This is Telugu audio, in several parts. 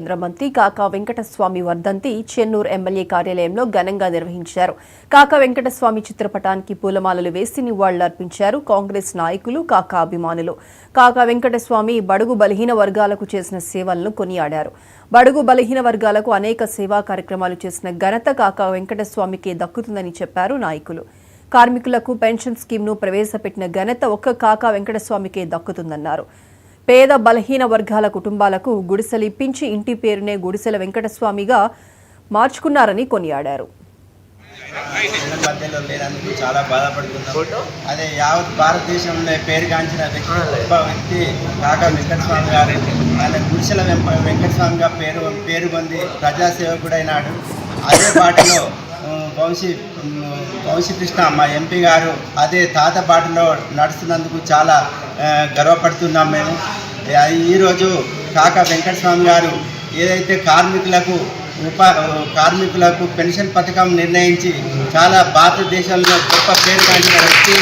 కేంద్ర మంత్రి కాకా వెంకటస్వామి వర్ధంతి చెన్నూరు ఎమ్మెల్యే కార్యాలయంలో ఘనంగా నిర్వహించారు. కాకా వెంకటస్వామి చిత్రపటానికి పూలమాలలు వేసి నివాళులర్పించారు కాంగ్రెస్ నాయకులు, కాకా అభిమానులు. కాకా వెంకటస్వామి బడుగు బలహీన వర్గాలకు చేసిన సేవలను కొనియాడారు. బడుగు బలహీన వర్గాలకు అనేక సేవా కార్యక్రమాలు చేసిన ఘనత కాకా వెంకటస్వామికే దక్కుతుందని చెప్పారు నాయకులు. కార్మికులకు పెన్షన్ స్కీమ్ను ప్రవేశపెట్టిన ఘనత ఒక్క కాకా వెంకటస్వామికే దక్కుతుందన్నారు. పేద బలహీన వర్గాల కుటుంబాలకు గుడిసెలు ఇప్పించి ఇంటి పేరునే గుడిసెల వెంకటస్వామిగా మార్చుకున్నారని కొనియాడారు. మధ్యలో లేనందుకు చాలా బాధపడుతున్నాం. అదే యావత్ భారతదేశంలో పేరుగాంచిన వ్యక్తి కాకా వెంకటస్వామి గారు. ఆయన గుడిసెల వెంకటస్వామిగా పేరు పొంది ప్రజాసేవకుడైనాడు. అదే పాటలో వంశీకృష్ణ మా ఎంపీ గారు అదే తాత బాటలో నడుస్తున్నందుకు చాలా గర్వపడుతున్నాం మేము. ఈరోజు కాకా వెంకటస్వామి గారు ఏదైతే కార్మికులకు పెన్షన్ పథకం నిర్ణయించి చాలా భారతదేశంలో గొప్ప పేరు కాంచిన వ్యక్తి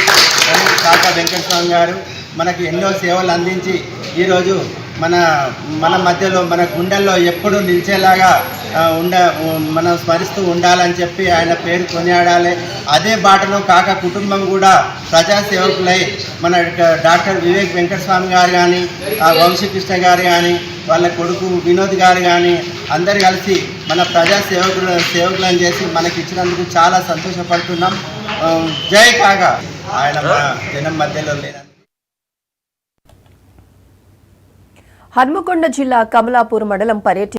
కాకా వెంకటస్వామి గారు. మనకు ఎన్నో సేవలు అందించి ఈరోజు మన మధ్యలో మన గుండెల్లో ఎప్పుడూ నిలిచేలాగా మనం స్మరిస్తూ ఉండాలని చెప్పి ఆయన పేరు కొనియాడాలి. అదే బాటలో కాకా కుటుంబం కూడా ప్రజాసేవకులై మన డాక్టర్ వివేక్ వెంకటస్వామి గారు కానీ, వంశీకృష్ణ గారు కానీ, వాళ్ళ కొడుకు వినోద్ గారు కానీ అందరు కలిసి మన సేవకులను చేసి మనకి ఇచ్చినందుకు చాలా సంతోషపడుతున్నాం. జై కాకా. ఆయన మన జనం మధ్యలో లేని హన్మకొండ జిల్లా కమలాపూర్ మండలం పర్యటన